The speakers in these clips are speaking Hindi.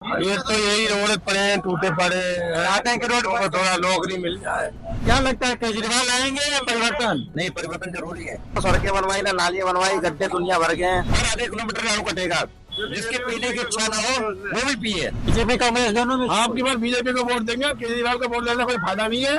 ये तो यही रोड पड़े हैं, टूटे पड़े हैं। आते हैं कि रोड पर थोड़ा नौकरी मिल जाए। क्या लगता है केजरीवाल आएंगे या परिवर्तन? नहीं, परिवर्तन जरूरी है। तो सड़कें बनवाई ना, नालियां बनवाई, गड्ढे दुनिया भर गए हैं। हर आधे किलोमीटर गाँव कटेगा। जिसके पीने की इच्छा ना हो वो भी पिए। बीजेपी कांग्रेस दोनों में आपकी बार बीजेपी को वोट देंगे, केजरीवाल को वोट देने का कोई फायदा नहीं है।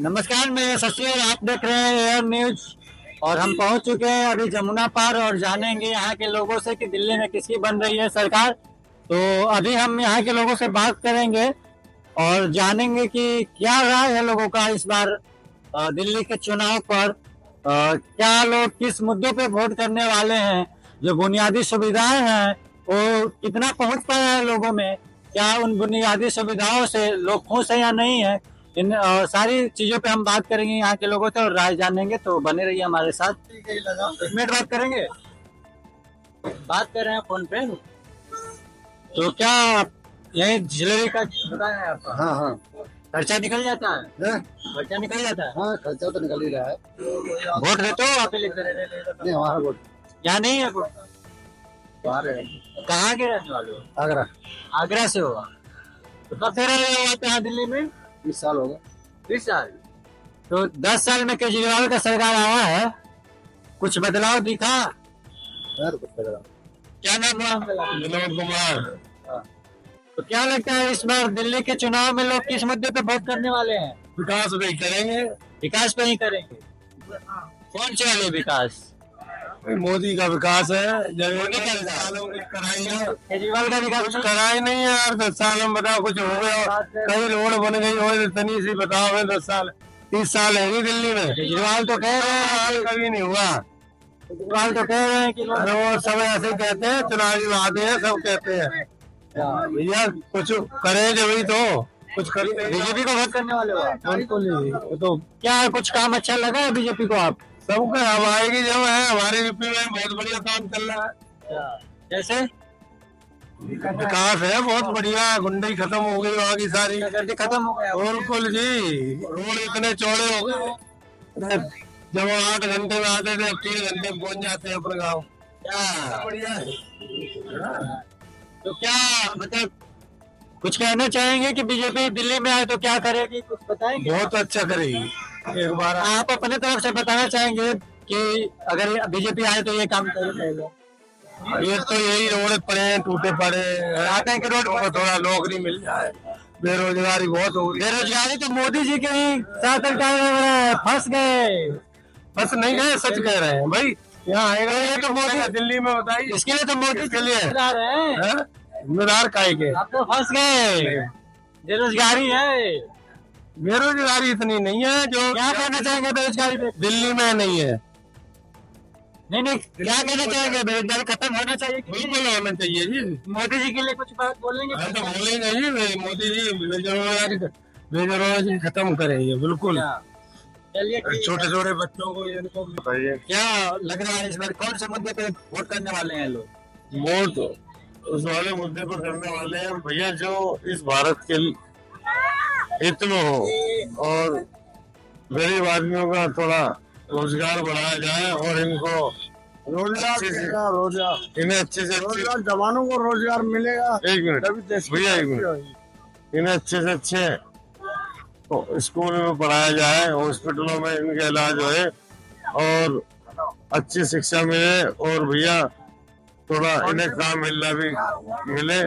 नमस्कार, मैं शशि और आप देख रहे हैं एयर न्यूज। और हम पहुंच चुके हैं अभी जमुना पार और जानेंगे यहाँ के लोगों से कि दिल्ली में किसकी बन रही है सरकार। तो अभी हम यहाँ के लोगों से बात करेंगे और जानेंगे कि क्या राय है लोगों का इस बार दिल्ली के चुनाव पर। क्या लोग किस मुद्दों पे वोट करने वाले हैं, जो बुनियादी सुविधाएं हैं वो कितना पहुंच पाया है लोगों में, क्या उन बुनियादी सुविधाओं से लोग खुश है या नहीं है। इन सारी चीजों पे हम बात करेंगे यहाँ के लोगों से और राय जानेंगे। तो बने रहिए हमारे साथ। 1 मिनट बात करेंगे, बात कर रहे हैं फोन पे। तो क्या यही ज्वेलरी का दुकान है आपका? हाँ हाँ खर्चा निकल जाता है? खर्चा निकल जाता है? हाँ, खर्चा तो निकल ही रहा है। वोट देते हो आप? नहीं, हमारा वोट यहाँ नहीं है वोट? बाहर है। कहाँ के रहने वाले हो? आगरा। आगरा से हो? तो कब से रह रहे हो आप यहाँ दिल्ली में? 20 साल हो गए। 20 साल। तो 10 साल में केजरीवाल का सरकार आया है, कुछ बदलाव दिखा? क्या नाम हुआ? विनोद कुमार। तो क्या लगता है इस बार दिल्ली के चुनाव में लोग किस मुद्दे पे वोट करने वाले हैं? विकास भी करेंगे। विकास पे ही करेंगे? कौन से वाले विकास? मोदी का विकास है। मोदी का विकास। सालों में कराई है। केजरीवाल का विकास कुछ कराई नहीं है यार। 10 साल में बताओ कुछ हो गया? कई रोड बन गई हो, इतनी सी बताओ है। 10 साल 30 साल है नहीं दिल्ली में। केजरीवाल तो कह रहे हैं, कभी नहीं हुआ। केजरीवाल तो कह रहे हैं कि अरे वो सब ऐसे कहते हैं, चुनावी वादे हैं, सब कहते हैं। भैया कुछ करेंगे वही तो, कुछ करेंगे। बीजेपी को वोट करने वाले हो आप? बिल्कुल नहीं। वो तो क्या कुछ काम अच्छा लगा है बीजेपी को आप? सबका अब आएगी जो है। हमारे यूपी में बहुत बढ़िया काम चल रहा है। जैसे विकास है बहुत बढ़िया। गुंडई खत्म हो गई वहाँ की सारी। जल्दी खत्म हो गया? बिल्कुल जी। रोड इतने चौड़े हो गए, जब वो 8 घंटे में आते थे अब 3 घंटे में पहुंच जाते हैं अपने गाँव। क्या बढ़िया है। तो क्या मतलब कुछ कहना चाहेंगे कि बीजेपी दिल्ली में आए तो क्या करेगी, कुछ बताएंगे? बहुत अच्छा करेगी। एक बार आप अपने तरफ से बताना चाहेंगे कि अगर बीजेपी आए तो ये काम करेगा? ये तो यही रोड पड़े हैं, टूटे पड़े हैं। आते हैं कि रोड पर थोड़ा नौकरी मिल जाए। बेरोजगारी बहुत हो गई। बेरोजगारी तो मोदी जी के ही शासन का फंस गए। बस नहीं गए, सच कह रहे हैं भाई। यहाँ आएगा ये तो मोदी। दिल्ली में बताइए इसके लिए तो मोदी के लिए जिम्मेदार है। जिम्मेदार काहे के? आप तो फंस गए। बेरोजगारी है। बेरोजगारी इतनी नहीं है जो क्या कहना चाहेंगे बेरोजगारी पे? दिल्ली में नहीं है। नहीं, क्या कहना चाहेंगे? बेरोजगारी खत्म होना चाहिए कि नहीं? बिल्कुल होना चाहिए जी। मोदी जी के लिए कुछ बात बोलेंगे? हम तो बोलेंगे जी, मोदी जी बेरोजगारी खत्म करेंगे बिल्कुल। चलिए छोटे छोटे बच्चों को इनको बताइए। क्या लग रहा है इस बार कौन से मुद्दे पे वोट करने वाले हैं लोग? वोट उस वाले मुद्दे पर करने वाले हैं भैया जो इस भारत के हित में हो और गरीब आदमियों का थोड़ा रोजगार बढ़ाया जाए और इनको रोजगार इन्हें अच्छे से जवानों को रोजगार मिलेगा। एक मिनट भैया, एक मिनट। इन्हें अच्छे से अच्छे तो स्कूल में पढ़ाया जाए, हॉस्पिटलों में इनका इलाज होए और अच्छी शिक्षा मिले और भैया थोड़ा इन्हें काम मिलना भी मिले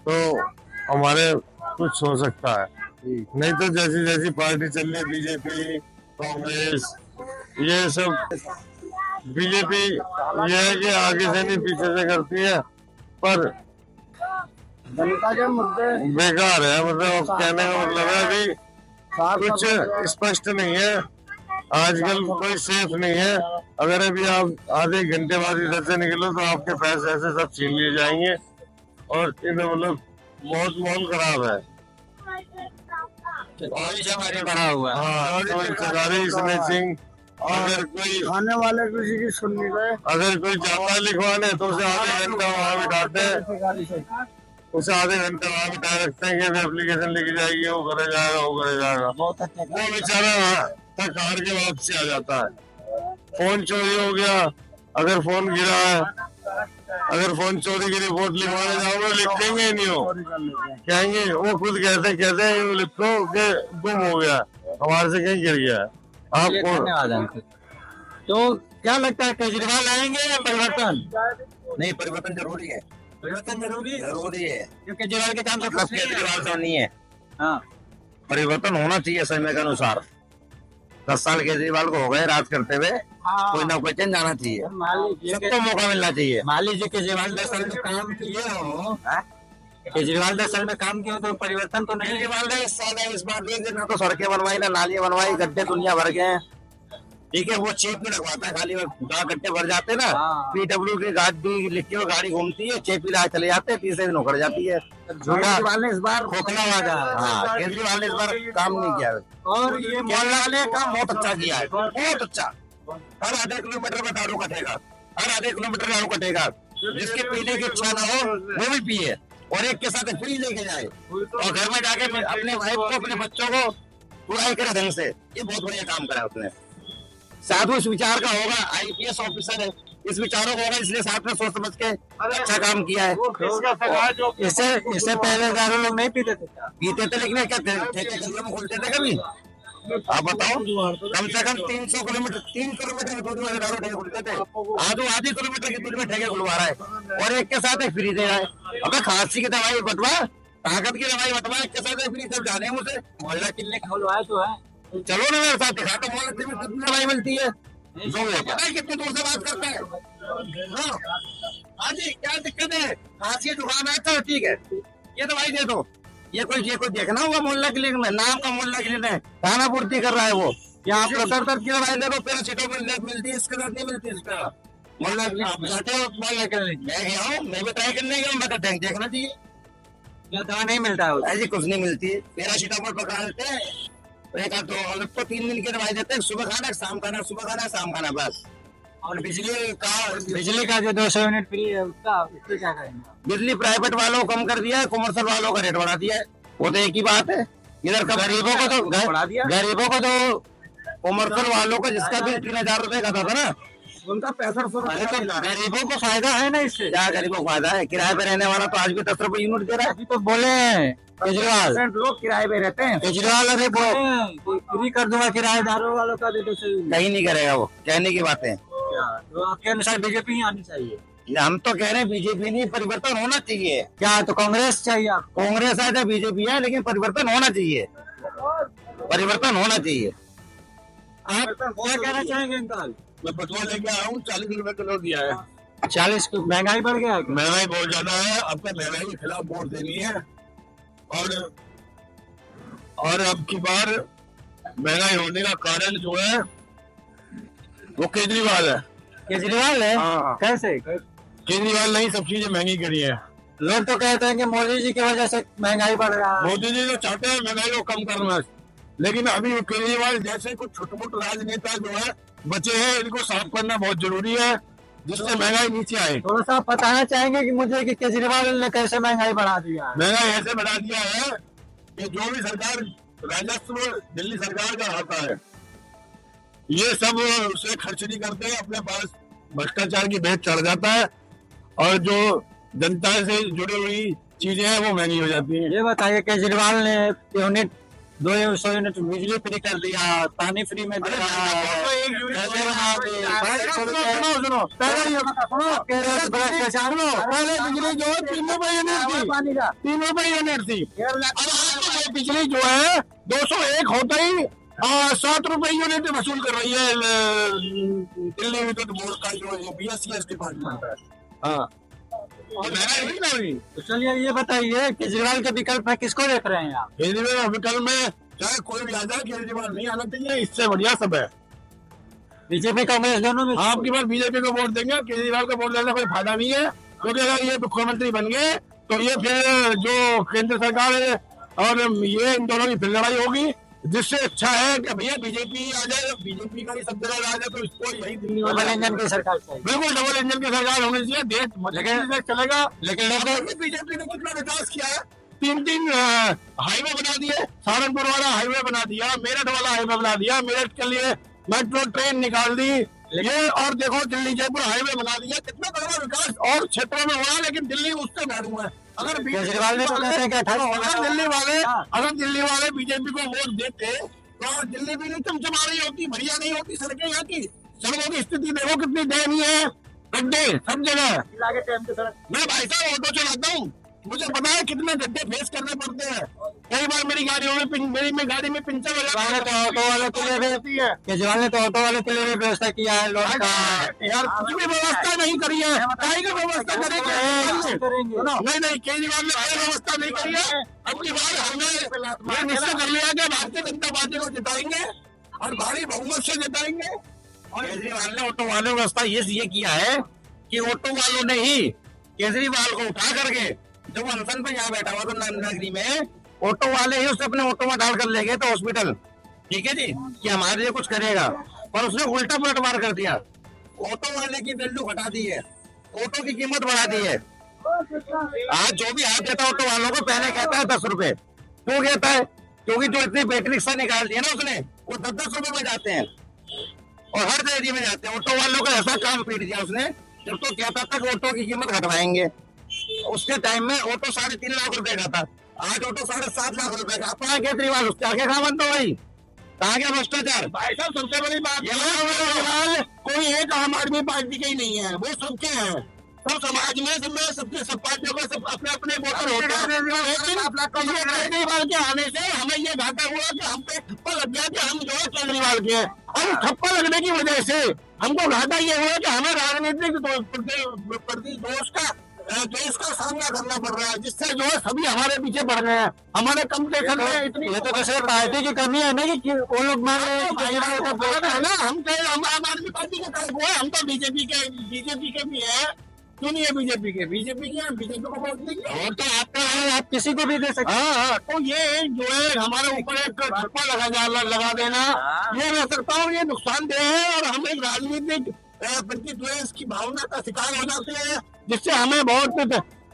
तो हमारे कुछ हो सकता है। नहीं तो जैसी जैसी पार्टी चल रही, बीजेपी कांग्रेस ये सब, बीजेपी ये है कि आगे से नहीं पीछे से करती है, पर जनता के मुद्दे बेकार है। मतलब कहने का मतलब है अभी कुछ स्पष्ट नहीं है। आजकल कोई सेफ नहीं है। अगर अभी आप आधे घंटे बाद इधर से निकलो तो आपके पैसे ऐसे सब छीन लिए जाएंगे और इधर मतलब बहुत माहौल खराब है। बढ़ा हुआ है। हाँ, सरकारी स्नैचिंग। अगर कोई खाने वाले किसी की सुन नहीं रहे। अगर कोई जाता लिखवाने तो उसे आधे घंटा वहाँ बिठाते हैं। उसे आधे घंटे वहाँ बिठा रखते हैं कि एप्लीकेशन लेके जाएगी, वो करे जाएगा, वो करे जाएगा। बहुत अच्छा वो बेचारा तक हार के वापसी आ जाता है। फोन चोरी हो गया, अगर फोन गिरा है अगर फोन चोरी की रिपोर्ट लिखवाने जाओगे लिख देंगे ही नहीं हो, कहेंगे वो खुद कहते कहते हैं लिखो कि गुम हो गया, हमारे से कहीं गिर गया। चलिए, आपको धन्यवाद अंकुर। तो क्या लगता है, केजरीवाल आएंगे या परिवर्तन? नहीं, परिवर्तन जरूरी है, परिवर्तन जरूरी है, जरूरी है। क्योंकि केजरीवाल के काम से बस खुश नहीं है। केजरीवाल तो नहीं है, हाँ, परिवर्तन होना चाहिए समय के अनुसार। 10 साल केजरीवाल को हो गए राज करते हुए, कोई ना कोई चेंज आना चाहिए, मान लीजिए सबको मौका मिलना चाहिए। मान लीजिए केजरीवाल 10 साल में काम किए हो, केजरीवाल 10 साल में काम किया तो परिवर्तन तो नहीं। केजरीवाल ने इस बार देख ना तो सड़कें बनवाई ना नालियां बनवाई, गड्ढे दुनिया भर गए हैं। ठीक है, वो चेक में लगवाता है खाली, जहाँ गड्ढे भर जाते हैं ना, हाँ। PW की गाड़ी लिख के वो गाड़ी घूमती है, चेक भी चले जाते हैं, तीसरे दिन उखड़ जाती है। केजरीवाल ने इस बार खोखला वादा। हाँ, केजरीवाल ने इस बार काम नहीं किया। और ये केजरीवाल ने काम बहुत अच्छा किया है, बहुत अच्छा। हर आधे किलोमीटर में दारू कटेगा, हर आधे किलोमीटर में दारू कटेगा। जिसके पीने की इच्छा ना हो वो भी पिए, और एक के साथ फ्री लेके जाए, और घर में जाके अपने वाइफ को अपने बच्चों को पुराई करे ढंग से। ये बहुत बढ़िया काम करा उसने। साधु इस विचार का होगा, IPS ऑफिसर है, इस विचारों का होगा, इसलिए साथ में सोच समझ के अच्छा काम किया है। इससे पहले दारू लोग नहीं पीते थे क्या? पीते थे, लेकिन क्या ठेके गलियों में खोलते थे कभी? आप बताओ, कम से कम 300 किलोमीटर 3 किलोमीटर की दूरी में दारू ठेके खुलते थे, आधी किलोमीटर की दूरी में ठेके खुलवा रहा है, और एक के साथ एक फ्री दे रहा है। अबे खांसी की दवाई बटवा, ताकत की दवाई बटवा, एक के साथ एक फ्री, सब जाने मुझे। मोहल्ला क्लिनिक खुलवाए तो है। चलो ना मेरे साथ, दिखा तो मोहल्ला में कितनी दवाई मिलती है, पता है कितनी दूर से बात करता है। हाँ, हाँ जी, क्या दिक्कत है? खांसी जुकाम है तो ठीक है, ये दवाई दे दो। ये कोई देखना होगा मोहल्ला क्लिनिक में, नाम का मोहल्ला क्लिनिक है, खाना पूर्ति कर रहा है वो। यहाँ आप सर दर्द की दवाई दे दो, पैरासीटामोल मिलती है, इसके साथ नहीं मिलती। इसका मोहल्ला क्लिनिक जाते हो, मोहल्ला क्लिनिक मैं गया हूँ, मैं भी ट्राई करने गया, मैं तो देखना चाहिए, क्या दवा नहीं मिलता है? ऐसी कुछ नहीं मिलती। पैरासीटामोल पकड़ा देते हैं, एक आध तो 3 दिन की दवाई देते हैं, सुबह खाना शाम खाना, सुबह खाना शाम खाना, बस। और बिजली का जो 200 यूनिट फ्री है उसका क्या करेंगे? बिजली प्राइवेट वालों को कम कर दिया है, कमर्शियल वालों का रेट बढ़ा दिया है, वो तो एक ही बात है। इधर का गरीबों को तो बढ़ा दिया, गरीबों को तो कमर्शियल वालों का जिसका बिल 3000 रुपए का था ना, उनका 6500 अरे तो गरीबों को फायदा है ना इससे। क्या गरीबों को फायदा है? किराए पे रहने वाला तो आज भी 10 रुपए यूनिट दे रहा है। अभी तो बोले हैं केजरीवाल, लोग किराए पे रहते हैं, केजरीवाल अरे बोले फ्री कर दूंगा किराएदारों वालों का भी। कहीं नहीं करेगा वो, कहने की बातें। तो आपके अनुसार बीजेपी ही आनी चाहिए? हम तो कह रहे हैं बीजेपी नहीं, परिवर्तन होना चाहिए। क्या तो कांग्रेस चाहिए आपको? कांग्रेस है या बीजेपी है, लेकिन परिवर्तन होना चाहिए, परिवर्तन होना चाहिए। आप क्या कहना चाहेंगे अंकल? मैं पेट्रोल लेके आया हूँ, 40 रुपए किलो दिया है। 40 महंगाई बढ़ गया है? महंगाई बहुत ज्यादा है, अब तो महंगाई के खिलाफ वोट देनी है। और अब की बार महंगाई होने का कारण जो है वो केजरीवाल है। केजरीवाल है? हाँ। कैसे? केजरीवाल ने ही सब चीजें महंगी करी है। लोग तो कहते हैं कि मोदी जी की वजह से महंगाई बढ़ रहा है। मोदी जी तो चाहते हैं महंगाई को कम करना, लेकिन अभी केजरीवाल जैसे कुछ छोटे मोटे राजनेता जो है बचे हैं, इनको साफ करना बहुत जरूरी है, जिससे महंगाई नीचे आए। थोड़ा सा बताना चाहेंगे कि मुझे कि केजरीवाल ने कैसे महंगाई बढ़ा दिया है? महंगाई ऐसे बढ़ा दिया है कि जो भी सरकार राजस्व दिल्ली सरकार का आता है, ये सब उसे खर्च नहीं करते हैं, अपने पास भ्रष्टाचार की भेंट चढ़ जाता है, और जो जनता से जुड़ी हुई चीजें हैं वो महंगी हो जाती हैं। ये बताइए, केजरीवाल ने यूनिट 200 यूनिट बिजली फ्री कर दिया, पानी फ्री में दे रहा है, कैसे बना दिए? सुनो, पहले बिजली जो है 3 रुपए यूनिट थी, 3 रुपए यूनिट थी। अब बिजली जो है 201 होता ही 7 रुपए यूनिट वसूल कर रही है दिल्ली विद्युत बोर्ड का जो BSES डिपार्टमेंट है। हाँ, तो चलिए ये बताइए, केजरीवाल के विकल्प में किसको देख रहे हैं आप? केजरीवाल विकल्प में चाहे कोई भी आ जाए, केजरीवाल नहीं आना चाहिए, इससे बढ़िया सब है। बीजेपी कांग्रेस दोनों में? आपकी बार बीजेपी को वोट देंगे, केजरीवाल को वोट देने का कोई फायदा नहीं है, क्योंकि अगर ये मुख्यमंत्री बन गए तो ये फिर जो केंद्र सरकार है और ये इन दोनों की फिर लड़ाई होगी, जिससे अच्छा है कि भैया बीजेपी आ जाए, बीजेपी का ही सब जगह आ जाए, तो इसको यही दिल्ली डबल इंजन की सरकार चाहिए। बिल्कुल डबल इंजन की सरकार होनी चाहिए, देश लेकिन चलेगा। लेकिन बीजेपी ने कितना विकास किया है, 3 हाईवे बना दिए, सहारनपुर वाला हाईवे बना दिया, मेरठ वाला हाईवे बना दिया, मेरठ के लिए मेट्रो ट्रेन निकाल दी, ये और देखो दिल्ली जयपुर हाईवे बना दिया, कितना बड़ा विकास और क्षेत्रों में हो रहा है, लेकिन दिल्ली उससे बैठ हुआ है। अगर केजरीवाल ने तो कहते हैं कि 18 अगर दिल्ली वाले बीजेपी को वोट देते तो दिल्ली भी नहीं चमचमा रही होती, बढ़िया नहीं होती सड़कें यहाँ की। सड़कों की स्थिति देखो कितनी दयनीय है, गड्ढे सब जगह। मैं भाई साहब ऑटो चलाता हूँ, मुझे पता है कितने गड्ढे फेस करने पड़ते हैं। कई बार मेरी गाड़ियों में गाड़ी में पंचर हो जाता है। ऑटो वाले के लिए भी केजरीवाल ने तो ऑटो वाले के लिए भी व्यवस्था किया है लोन का। यार कुछ भी व्यवस्था नहीं करी है, काहे की व्यवस्था करेंगे? नहीं केजरीवाल ने कोई व्यवस्था नहीं करी है। अब की बार हमने ये निश्चय कर लिया कि भारतीय जनता पार्टी को जिताएंगे और भारी बहुमत से जिताएंगे। और केजरीवाल ने ऑटो वालों व्यवस्था ये किया है कि ऑटो वालों ने ही केजरीवाल को उठा करके, जब अनशन पे यहाँ बैठा हुआ था नगरी में, ऑटो वाले ही उसे अपने ऑटो में डाल कर ले गए थे हॉस्पिटल, ठीक है जी, कि हमारे लिए कुछ करेगा, पर उसने उल्टा पलटवार कर दिया। ऑटो वाले की वैल्यू घटा दी है, ऑटो की कीमत बढ़ा दी है। आज जो भी हाथ देता ऑटो वालों को पहले कहता है 10 रुपए, क्यों कहता है? क्योंकि जो इतनी बैटरी रिक्शा निकाल दिया ना उसने, वो 10-10 रुपए में जाते हैं और हर एरिया में जाते हैं। ऑटो वालों का ऐसा काम पीट दिया उसने, जब तो कहता था कि ऑटो की कीमत घटवाएंगे, उसके टाइम में ऑटो 3.5 लाख रुपए का था, आज ऑटो 7.5 लाख रुपए का। अपना केजरीवाल उसके आगे कहा बनता भाई, कहा गया भ्रष्टाचार? भाई साहब सबसे बड़ी बात केजरीवाल कोई एक आम आदमी पार्टी के ही नहीं है, वो सबके हैं, सब समाज में सब पार्टियों का सब अपने अपने वोटर होते हैं। केजरीवाल के आने से हमें ये घाटा हुआ कि हम पे ठप्पा लग गया कि हम जो है केजरीवाल के हैं, और ठप्पा लगने की वजह से हमको घाटा ये हुआ कि हमें राजनीतिक देश का सामना करना पड़ रहा है, जिससे जो है सभी हमारे पीछे बढ़ रहे हैं, हमारे कंपटीशन में इतनी। ये तो कैसे पार्टी की कमी है ना कि वो लोग मान रहे हैं है ना, हम आम आदमी पार्टी के तरफ हुए, हम तो बीजेपी के भी है, क्यों नहीं है बीजेपी के बीजेपी को वोट देंगे। और तो आपका है, आप किसी को भी दे सकते हैं। हाँ, तो ये जो है हमारे ऊपर एक ठप्पा लगा देना, ये मैं सकता हूँ ये नुकसानदेह है, और हम एक राजनीतिक प्रतिद्वेष की भावना का शिकार हो जाते हैं, जिससे हमें बहुत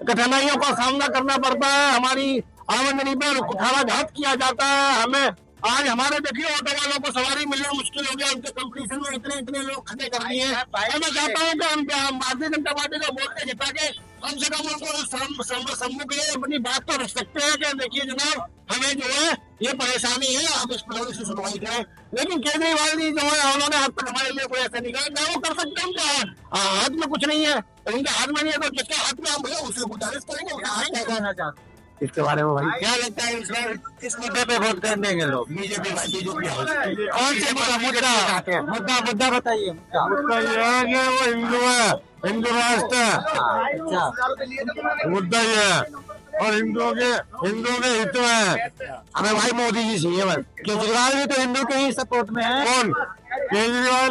कठिनाइयों का सामना करना पड़ता है। हमारी आमदनी पर कुठाराघात किया जाता है। हमें आज हमारे देखिए ऑटो वालों को सवारी मिलना मुश्किल हो गया, उनके कंपटीशन में इतने लोग खड़े कर दिए हैं। मैं चाहता हूँ कि हम भारतीय जनता पार्टी को वोट के जिता के कम से कम उनको सम्मुख ये अपनी बात तो रख सकते हैं कि देखिए जनाब, हमें जो है ये परेशानी है, आप इस पर से सुनवाई करें। लेकिन केजरीवाल जी जो है उन्होंने आज तक हमारे लिए कोई ऐसा निकाल क्या वो कर सकते हैं? क्या हाथ में कुछ नहीं है, उनके हाथ में नहीं है, तो जिसके हाथ में हम भैया उसे गुजारिश करेंगे। क्या कहना चाहते इसके बारे में भाई? क्या लगता है इस मुद्दे पे वोट कर देंगे लोग? बीजेपी कौन से मुद्दा बताइए। मुद्दा ये है कि वो हिंदू है, हिंदू राष्ट्र है, अच्छा मुद्दा ये है, और हिंदुओं के हित में है। हमें भाई मोदी जी चाहिए बस। केजरीवाल भी तो हिंदू के ही सपोर्ट में है। कौन? केजरीवाल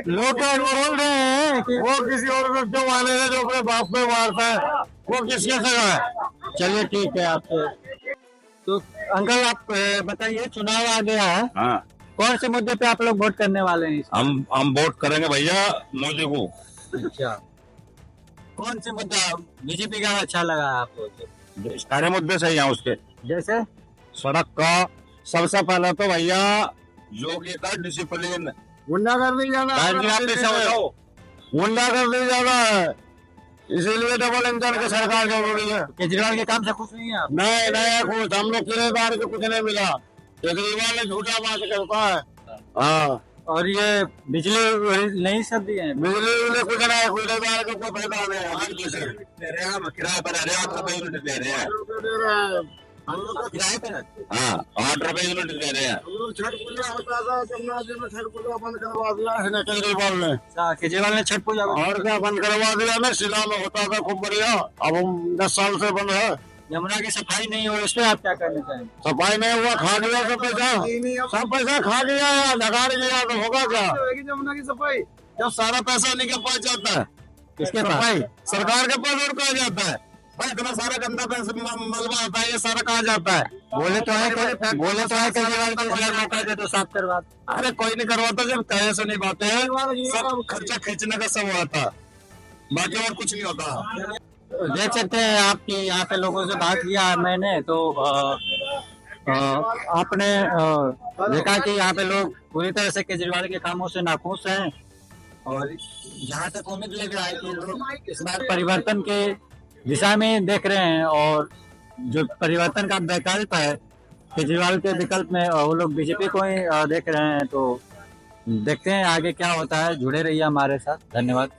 लोग बोल रहे हैं कि वो किसी और को क्यों मानेगा जो अपने बाप में मारता है, वो किसके सगा है? चलिए ठीक है आपसे। तो अंकल आप बताइए, चुनाव आ गया है, हाँ, कौन से मुद्दे पे आप लोग वोट करने वाले हैं? हम वोट करेंगे भैया मोदी को। अच्छा, कौन से मुद्दा बीजेपी का अच्छा लगा आपको? सारे मुद्दे सही हैं उसके, जैसे सड़क का सबसे पहले तो भैया योगी का डिसिप्लिन, गुंडागर्दी ज्यादा गुंडागर्दी ज्यादा है, इसीलिए डबल इंजन की सरकार जरूरी है। केजरीवाल के काम से खुश नहीं है आप? नहीं खुश, हम लोग किराएदार को कुछ नहीं मिला, केजरीवाल ने झूठा बात करता है। हाँ, और ये बिजली नहीं सब दिए हैं? बिजली कुछ नहीं, किराएदार को कोई फायदा नहीं है। किराए पर 8 रुपए यूनिट दे रहे हैं। किराए पे? हाँ, 8 रुपए यूनिट दे रहे हैं। छठ पूजा होता था, जमुना जी में छठ पूजा बंद करवा दिया है केजरीवाल ने। केजरीवाल ने छठ पूजा और क्या बंद करवा दिया ना, शिला में होता था खूब बढ़िया, अब हम 10 साल से बंद है। यमुना की सफाई नहीं हो, इस पे आप क्या करना चाहेंगे? सफाई नहीं हुआ, खा गया सब पैसा, खा गया या लगा दिया, तो होगा क्या? जमुना की सफाई जब सारा पैसा निकल पास जाता है, किसके पास? सफाई सरकार के पास और कहा जाता है भाई, इतना सारा गंदा पैसा मलबा आता है, ये सारा कहा जाता है। बोले तो है केजरीवाल को मौका दे तो साफ करवा। अरे कोई नहीं करवाता, जब कहे से नहीं बातें हैं, सब खर्चा खींचने का सब होता है, बाकी और कुछ नहीं होता। देख सकते हैं आपकी यहाँ पे लोगों से बात किया मैंने, तो आपने देखा कि यहाँ पे लोग पूरी तरह से केजरीवाल के कामों से नाखुश हैं। और जहाँ तक उम्मीद लग रहा है कि लोग इस बार परिवर्तन के दिशा में देख रहे हैं, और जो परिवर्तन का विकल्प है केजरीवाल के विकल्प में, वो लोग बीजेपी को ही देख रहे हैं। तो देखते हैं आगे क्या होता है। जुड़े रहिए हमारे साथ। धन्यवाद।